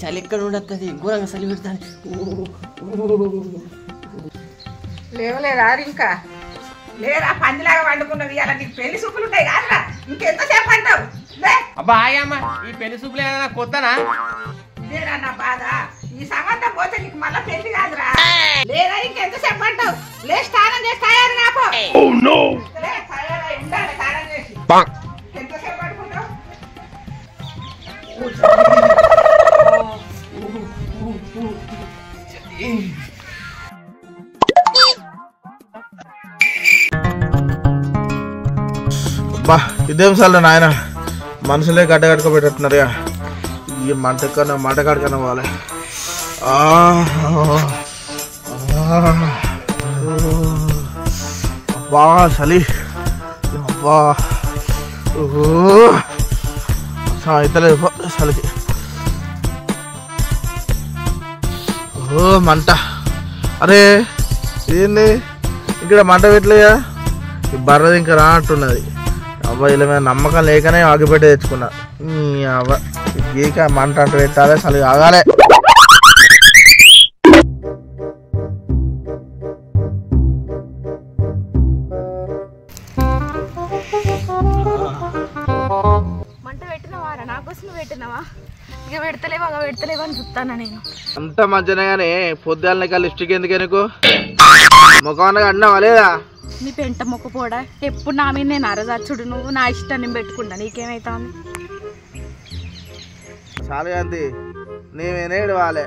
చలి ఎక్కడ ఉండద్ది ఘోరంగా చలి పెడతాను. లేవలేదా ఇంకా లేదా పందిలాగా వండుకున్నది ఇలా నీకు పెళ్లి సూపులు ఉంటాయి కాదురా ఇంకెంతసేపు అంటావు? అబ్బా ఆయమ్మ ఈ పెళ్లి సూపులు ఏదైనా కొత్తనా? ఇదేరా నా బాధ. ఈ సంబంధం పోతే నీకు మళ్ళా పెళ్లి కాదురా. లేదా ఇంకెంతసేపు అంటావు? లే స్నానం చేసి తయారు కాపో. తయారై ఉండాలి స్నానం చేసి. ఎంతసేపు పడుకుంటావు? బా ఇదేం సార్లు నాయన మనుషులే గడ్డగట్టుకోబెట్టున్నారు. ఈ మంట కాడికన్నా పోవాలి. అబ్బా చలి అబ్బా ఇతలేదు చలికి. మంట అరే ఏంది ఇక్కడ మంట పెట్టలేదా? ఈ బర్రది ఇంకా రానట్టున్నది. అబ్బాయి ఇలా మీద నమ్మకం లేకనే ఆగిపెట్టి తెచ్చుకున్నా. అబ్బా గీక మంట అంటూ పెట్టాలి చలి ఆగాలి. మంట పెట్టినవారా? నా కోసం పెట్టినవా? ఇక పెడతలేవా అని చూస్తానా నేను. అంత మంచిగా కానీ పొద్దున్న లిప్స్టిక్ ఎందుకు నీకు? ముఖం అన్నావా లేదా? నీ పెంట మొక్కపోడా ఎప్పుడు నా మీద నేను అరదచ్చుడు. నువ్వు నా ఇష్టం నేను పెట్టుకుంటా, నీకేమైతాంది? చాలు అంతి నీవేనేడు వాళ్ళే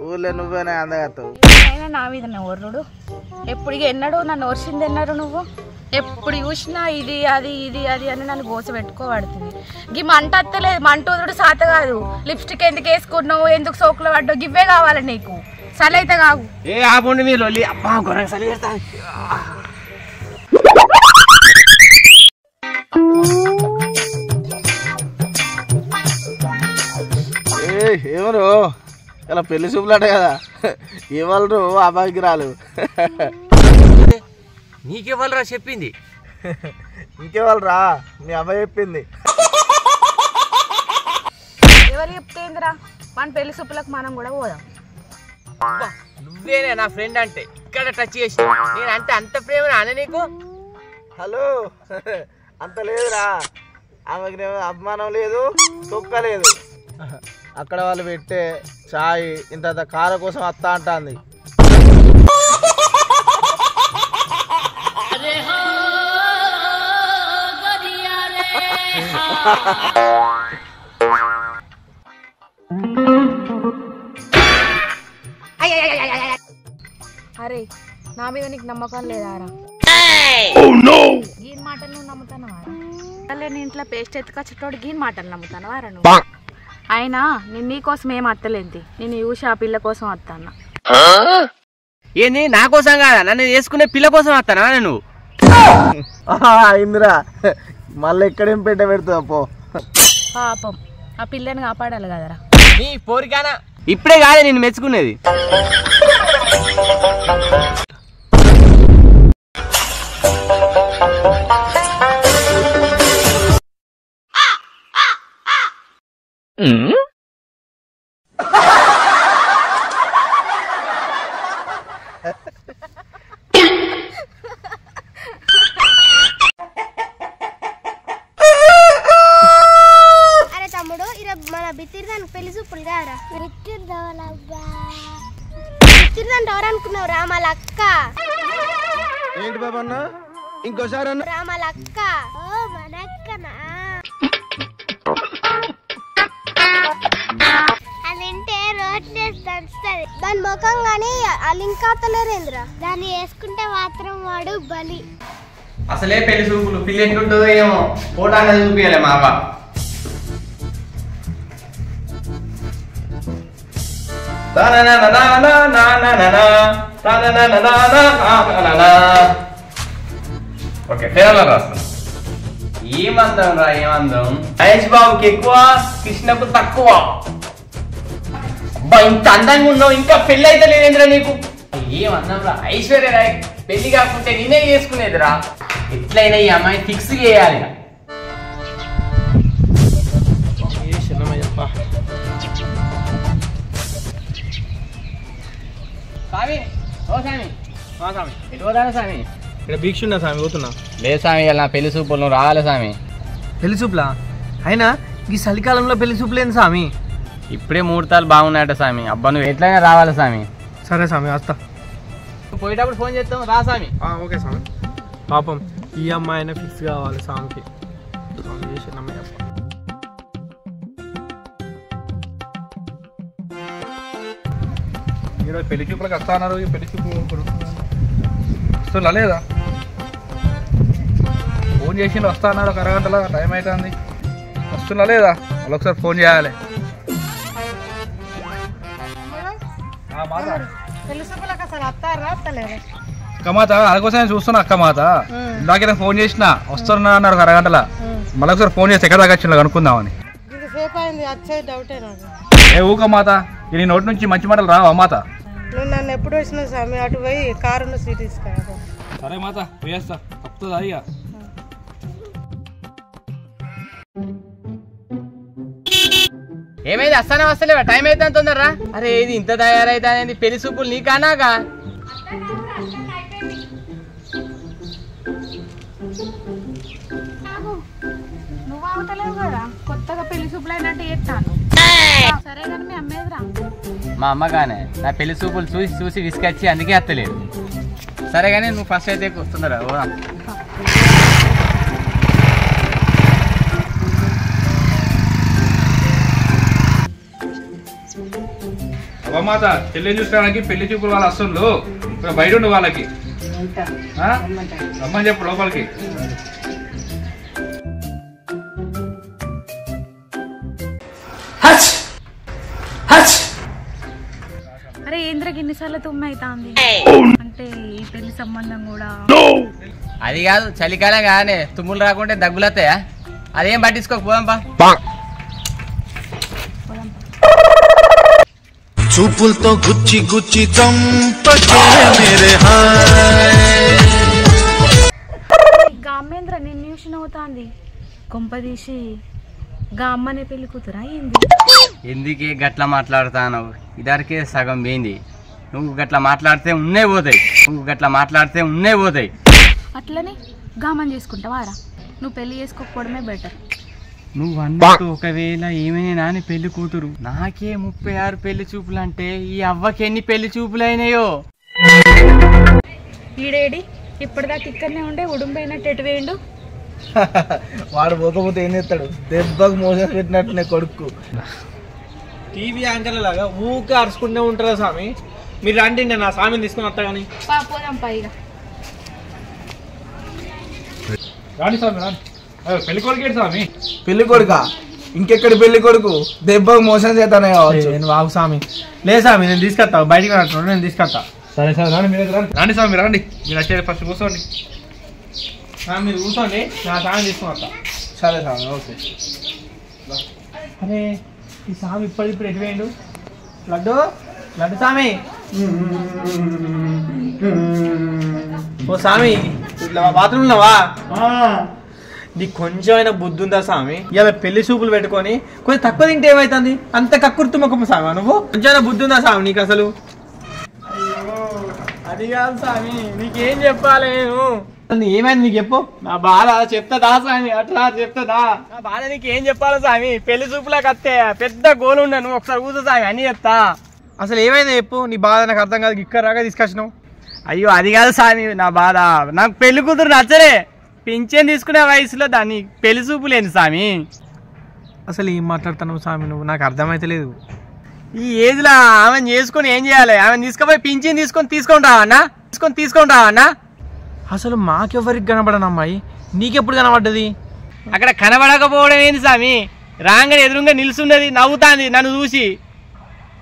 ఊర్లో నువ్వేనే అందగత్తావు. అయినా నా మీద ఓర్రుడు ఎప్పుడు ఎన్నడు నన్ను ఓర్చింది ఎన్నారు నువ్వు? ఎప్పుడు చూసినా ఇది అది అని నన్ను గోస పెట్టుకోబడుతుంది. గీ మంట అత్తలేదు, మంట వదుడు సాత కాదు. లిప్స్టిక్ ఎందుకు వేసుకున్నావు, ఎందుకు సోకులు పడ్డావు, గివ్వే కావాలి నీకు. చలి అయితే కావు. ఏ ఆపండి మీరు అబ్బా ఘోరంగా చలి పెడతాను. ఏమరు ఇలా పెళ్లి చూపులాట కదా, ఏవాళ్ళు అబ్బాయికి రాలు. నీకెవరురా చెప్పింది? ఇంకేవాళ్ళు రా, మీ అబ్బాయి చెప్పింది. ఎవరు చెప్తేందిరా? మన పెళ్లి సూపులకు మనం కూడా పోదాం. నువ్వేనే నా ఫ్రెండ్ అంటే ఇక్కడ టచ్ చేసి నేను అంటే అంత ప్రేమ అన్న నీకు? హలో అంత లేదురా, ఆమెకి అభిమానం లేదు, తొక్క లేదు. అక్కడ వాళ్ళు పెట్టే చాయ్ ఇంత కార కోసం వస్తా అంటుంది. అరే నా మీద నీకు నమ్మకం లేదారా? గీన్ మాటలు నువ్వు నమ్ముతాను వారా? నేను ఇంట్లో పేస్ట్ ఎత్తుకొచ్చేటోడు గీన్ మాటలు నమ్ముతాను వారా నువ్వు? అయినా నేను నీకోసం ఏం అత్తలేంది, నేను చూసి ఆ పిల్ల కోసం వస్తాను. ఏంది నా కోసం కాదా, నన్ను వేసుకునే పిల్ల కోసం వస్తానా నువ్వు? అయిందిరా, మళ్ళీ ఎక్కడేం పెట్ట పెడతా పో. పాపం ఆ పిల్లని కాపాడాలి కదరా. నీ పోరికానా ఇప్పుడే కాదే నేను మెచ్చుకునేది. అరే తమ్ముడు, మన బిత్తిరిదానికి పెళ్లి చూపులు కారా? బిత్తిరిదాన్ని ఎవరు అనుకున్నావు? రామాల అక్క. ఏంటి బాబా అన్న, ఇంకోసారి అన్న. రామాల అక్క. ఓ మన అక్కనా? అదింటే రోడ్లు దంచుతుంది. దాని ముఖం గానీ అలింకాతలేరేంద్రా. దాన్ని వేసుకుంటే మాత్రం వాడు బలి. అసలే పెళ్లి చూపులు పిల్ల ఎట్లుంటుందో ఏమో ఫోటో అనేది చూపించాలి మా అవ్వ. ఓకే ఫేరలో రాస్తాం. ఏమందం రా ఏమందం, మహేష్ బాబుకి ఎక్కువ, కృష్ణకు తక్కువ. అబ్బా ఇంత అందంగా ఉన్నావు, ఇంకా పెళ్లి అయితే లేదేంద్రా నీకు? ఏమన్నాం రా, ఐశ్వర్య రాయ్ పెళ్లి కాకుంటే నేనే చేసుకునేదిరా. ఎట్లయినా ఈ అమ్మాయి ఫిక్స్ చేయాలి. ఓ స్వామి ఎటు పోతాను స్వామి? ఇక్కడ భిక్ష ఉన్నా స్వామి పోతున్నా. లేదు స్వామి ఇలా పెళ్లి చూపులు నువ్వు రావాలి స్వామి. పెళ్లి చూపులా? అయినా ఈ చలికాలంలో పెళ్లి చూపులు ఏంది స్వామి? ఇప్పుడే ముహూర్తాలు బాగున్నాయట స్వామి. అబ్బా నువ్వు ఎట్లయినా రావాలి స్వామి. సరే స్వామి వస్తా. పోయేటప్పుడు ఫోన్ చేస్తాం రా స్వామి. ఓకే స్వామి. పాపం ఈ అమ్మాయినే ఫిక్స్ కావాలి స్వామికి. స్వామి చేసిన అమ్మాయి అప్ప. ఈరోజు పెళ్లి చూపులకు వస్తా అన్నారు. ఈ పెళ్లి చూపులు వస్తున్నా లేదా? ఫోన్ చేసి వస్తా అన్నాడు. ఒక అరగంటలో టైం అవుతుంది. వస్తున్నా లేదా? వాళ్ళు ఒకసారి ఫోన్ చేయాలి. అక్కమాత అందుకోసం చూస్తున్నా. అక్కమాత ఇందాక ఫోన్ చేసిన వస్తున్నా అన్నారు ఒక అరగంటలో. మళ్ళీ ఒకసారి ఫోన్ చేస్తే ఎక్కడ దాకా వచ్చిందో కనుక్కుందామని. ఏ ఊకమాత నీ నోటి నుంచి మంచి మాటలు రావా మాత? నువ్వు నన్ను ఎప్పుడు వచ్చినా స్వామి అటు పోయి కారున్న సీట్ ఇస్తా. సరే మాత వేస్తా. తప్పుతుందా ఇక? ఏమైంది వస్తానే వస్తలేవా? టైం అయితే తొందరరా. అరే ఇది ఇంత తయారైతే అనేది పెళ్లి చూపులు నీకానాగా? నువ్వు అవతలేవు కదా, కొత్తగా పెళ్లి చూపులు అయినట్టు చేస్తాను. సరే కానీ మీ అమ్మేదిరా. మా అమ్మగానే నా పెళ్లి చూపులు చూసి చూసి విసుకొచ్చి అందుకే వస్తలేదు. సరే కానీ నువ్వు ఫస్ట్ అయితే వస్తుందరా. అవ్వమాత చెల్లిని చూసుకోవడానికి పెళ్లి చూపులు వాళ్ళు వస్తుండ్రు. ఇప్పుడు బయట ఉండు వాళ్ళకి రమ్మని చెప్పు లోపలికి. అరే ఏంద్రకి ఎన్నిసార్లు తుమ్మ అవుతుంది అంటే ఈ పెళ్లి సంబంధం కూడా అది కాదు చలికాలం కానీ తుమ్ములు రాకుంటే దగ్గులు వస్తాయా? అదేం పట్టించుకోకపోదాంపా. చూపులతో గుచ్చి గుచ్చి గామేంద్ర నేను న్యూషన్ అవుతాంది. కొంపదీసి గా అమ్మనే పెళ్లి కూతురా ఏంది? ఎందుకే గట్లా మాట్లాడుతాను? ఇదరికే సగం పోయింది. నువ్వు గట్లా మాట్లాడితే ఉన్నే పోతాయి. అట్లనే గామని చేసుకుంటావారా? నువ్వు పెళ్లి చేసుకోకపోవడమే బెటర్. నువ్వు అన్నట్టు ఒకవేళ ఏమైనా నాని పెళ్లి కూతురు నాకే 36 పెళ్లి చూపులు అంటే ఈ అవ్వకి ఎన్ని పెళ్లి చూపులు అయినాయో. ఈడేడి ఇప్పటిదాకా ఇక్కడనే ఉండే ఉడుంబైనట్టు ఎటు వేయండు. వాడు పోకపోతే ఏం చేస్తాడు? దెబ్బకు మోసం పెట్టినట్టు కొడుకు. టీవీ యాంకర్ లాగా ఊకే అరుచుకుంటూ ఉంటారా స్వామి? మీరు రండి, నేను నా స్వామిని తీసుకుని వస్తా. కానీ పోదాం పైగా. రాని స్వామి రాని. పెళ్లి కొడుకు స్వామి. పెళ్లి కొడుక? ఇంకెక్కడి పెళ్లి కొడుకు? దెబ్బకు మోసం చేస్తానే కావచ్చు. నేను బాబు స్వామి. లేదు స్వామి నేను తీసుకొస్తా. బయటికి రాండి, నేను తీసుకొస్తా. సరే సరే రాండి, మీరు రాండి స్వామి రండి. మీరు వచ్చేది ఫస్ట్ కూర్చోండి. మీరు కూర్చోండి, నా స్వామి తీసుకుని వస్తా. సరే స్వామి ఓకే. అరే ఈ స్వామి ఇప్పుడు ఎటు వేయండు? లడ్డు స్వామి. ఓ స్వామి ఇట్లా బాత్రూమ్ ఉన్నావా? నీకు కొంచెమైనా బుద్ధి ఉందా స్వామి? ఇలా పెళ్లి చూపులు పెట్టుకొని కొంచెం తక్కువ తింటే ఏమైతుంది? అంత కక్కుర్తు ముఖం స్వామి నువ్వు. కొంచెమైనా బుద్ధి ఉందా స్వామి నీకు అసలు? అది కాదు స్వామి, నీకేం చెప్పాలి నేను? ఏమైంది నీకు చెప్పు. నా బాధ చెప్తాదా స్వామి? అట్లా చెప్తాదా? నా బాధ నీకు ఏం చెప్పాలి స్వామి? పెళ్లి చూపులకు వస్తే పెద్ద గోలు ఉండే. నువ్వు ఒకసారి కూర్చో స్వామి, అన్ని చెప్తా. అసలు ఏమైంది చెప్పు. నీ బాధ నాకు అర్థం కాదు. ఇక్కడ రాగా తీసుకొచ్చినావు. అయ్యో అది కాదు స్వామి నా బాధ. నాకు పెళ్లి కూతురు నచ్చలే. పింఛన్ తీసుకునే వయసులో దాన్ని పెళ్లి చూపు లేని స్వామి. అసలు ఏం మాట్లాడుతున్నావు స్వామి నువ్వు? నాకు అర్థమైతలేదు. ఈ ఏజ్లో ఆమెను చేసుకొని ఏం చేయాలి? ఆమెను తీసుకుపోయి పింఛన్ తీసుకొని రావన్నా. అసలు మాకెవరికి కనబడను అమ్మాయి, నీకెప్పుడు కనబడ్డది? అక్కడ కనబడకపోవడం ఏంది స్వామి? రాగానే ఎదురుగా నిలుస్తున్నది, నవ్వుతాంది నన్ను చూసి.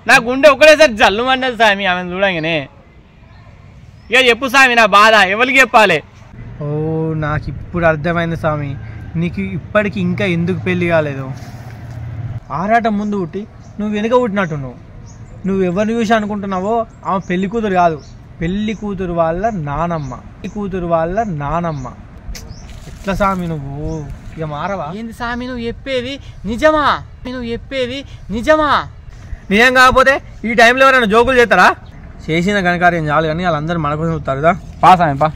నా గుండె ఒకటేసారి జల్లు అన్నది స్వామి ఆమెను చూడంగానే. ఇక చెప్పు స్వామి నా బాధ ఎవరికి చెప్పాలి? ఓ నాకు ఇప్పుడు అర్థమైంది స్వామి. నీకు ఇప్పటికి ఇంకా ఎందుకు పెళ్లి కాలేదు? ఆరాటం ముందు పుట్టి నువ్వు వెనుక పుట్టినట్టు. నువ్వు ఎవరిని చూసి అనుకుంటున్నావో ఆమె పెళ్లి కూతురు కాదు, పెళ్లి కూతురు వాళ్ళ నానమ్మ. ఎట్లా స్వామి నువ్వు? ఇక మారవా? ఏంది స్వామి నువ్వు చెప్పేది నిజమా? నిజం నిజం కాకపోతే ఈ టైంలో ఎవరైనా జోకులు చేస్తారా? చేసిన ఘనకార్యం చాలు కానీ వాళ్ళందరూ మన కోసం చూస్తారు కదా. పా స్వామి పా.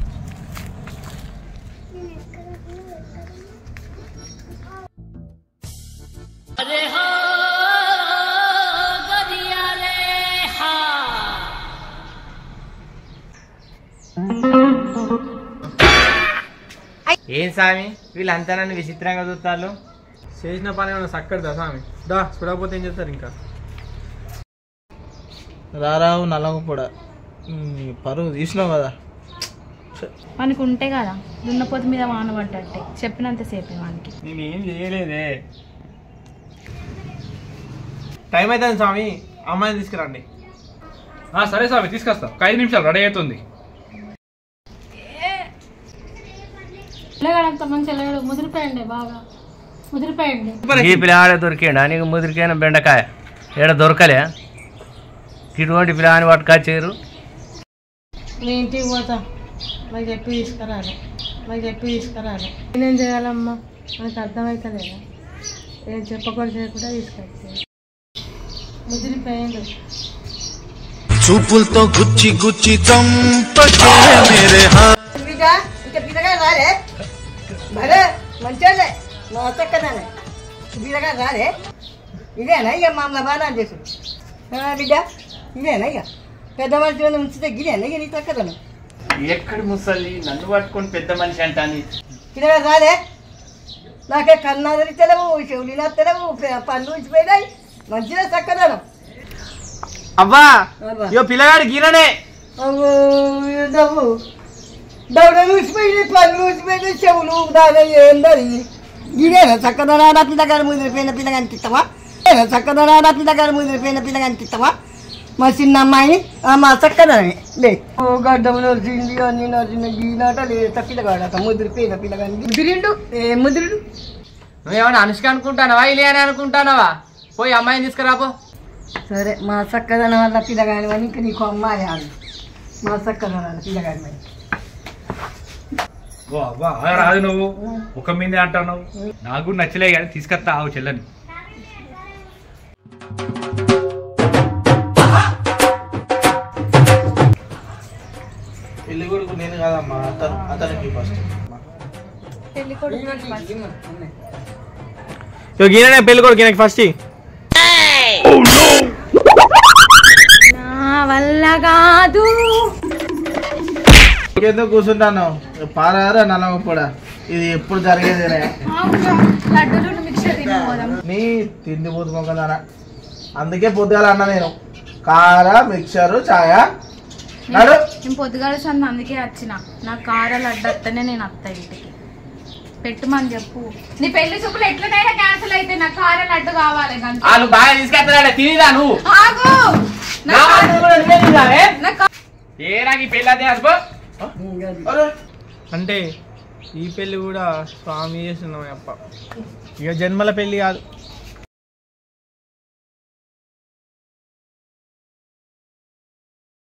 ఏం స్వామి వీళ్ళంతా నన్ను విచిత్రంగా చూస్తారు? చేసిన పని ఏమైనా చక్కడదా స్వామి? దా చూడకపోతే ఏం చేస్తారు ఇంకా. రారావు నల్లగొప్పడ పరువు తీసినావు కదా. మనకు ఉంటే కదా దున్నపోతు మీద వాన పడ్డట్టే చెప్పినంతసేపే వానికి. నేనేం చేయలేదే. టైం అవుతుంది స్వామి, అమ్మాయిని తీసుకురండి. సరే స్వామి తీసుకొస్తా, ఒక 5 నిమిషాలు రెడీ అవుతుంది. ముదిరిపోయండి బాగా ముదిరిపోయండి. ఈ పిల్లగాడే దొరికిండా నీకు? ముదిరికైన బెండకాయ ఏడ దొరకలే. ఇటువంటి పిల్లగాని పట్టుకొచ్చారు. మీ ఇంటికి పోతా, నాకు చెప్పి తీసుకురాలి, నాకు చెప్పి తీసుకురాలి. నేనేం చేయాలమ్మా? నాకు అర్థమవుతలేదా? ఏం చెప్పకుండా చేయకుండా తీసుకొచ్చాను. ముదిరిపోయింది. చూపులతో గుచ్చి గుచ్చి చంపకే మేరే ఇంకా పిల్లగా రాలే భలే మంచోళ్ళే మా చక్కదానే పిల్లగా రాలే. ఇదేనా ఇక మామూలు బాగా చేసు బిడ్డ, ఇదేనా ఇక పెద్ద మనిషి ఉంచితే గిదేనా ఇక నీ చక్కదనం? ఎక్కడి ముసలి నన్ను పట్టుకొని పెద్ద మనిషి అంటాని? పిల్లగా రాలే. నాకే కన్నాదరి తెలవు, చెవులినా తెలవు, పళ్ళు ఉంచిపోయినాయి. మంచిగా చక్కదనం. అవ్వా ఇగో పిల్లగాడు గీరనే. డబ్బు డబ్బు ఊసిపోయింది, పళ్ళు ఊసిపోయింది, చెవులు దాని ఏందని. ఇదేనా చక్కదనాడా పిల్లగాని ముదిరిపోయిన పిల్లగానికి ఇస్తావా? చక్కదనాడా పిల్లగాని ముదిరిపోయిన పిల్లగానికి ఇస్తావా? మా చిన్న అమ్మాయి మా చక్కదనమే లే. ఓ గడ్డము నరిచింది అన్ని నరిచిన గీనాట లేదు. పిల్లగాడట ముదిరిపోయిన పిల్లగాని ముదిరిండు. ఏ ముదిరిండు? నువ్వేమన్నా అనుష్క అనుకుంటానవా ఇలియాని అనుకుంటానవా? పోయి అమ్మాయిని తీసుకురాపో. సరే మా చక్కదనం వల్ల పిల్లగాని అని ఇంకా నీకు అమ్మాయి అని మా చక్కదనాల పిల్లగాని అని. రాదు నువ్వు ఒక మీదే అంటున్నావు. నాకు నచ్చలే కానీ తీసుకొస్తా ఆవు చెల్లని. పెళ్లి కొడుకు నేను కాదమ్మా, అతనికి ఫస్ట్. పెళ్లి కొడుకు గీననే పెళ్లి కొడుకు ఈయనకి ఫస్ట్. నా వల్ల కాదు. ఎందుకు కూర్చుంటాను? పారారా నల్లగొప్పడా, ఇది ఎప్పుడు జరిగేదేనే. లడ్డూలు మిక్చర్ తినబోదాం. నీ తిండి పోతు మొక్కదానా, అందుకే పొద్దుగాల అన్న నేను కార మిక్చరు ఛాయ నాడు. నేను పొద్దుగాల సంది అందుకే వచ్చిన. నా కార లడ్డు వస్తేనే నేను అత్త ఇంటికి. పెట్టుమని చెప్పు. నీ పెళ్లి చూపులు ఎట్లనైనా క్యాన్సిల్ అయితే నా కార లడ్డు కావాలి. వాళ్ళు బాగా తీసుకెళ్తాడా తినిదా నువ్వు? ఆగు. ఏ నాకు ఈ పెళ్ళి అదే అసలు. అంటే ఈ పెళ్లి కూడా స్వామి చేస్తున్నాం అప్ప. ఇక జన్మల పెళ్లి కాదు,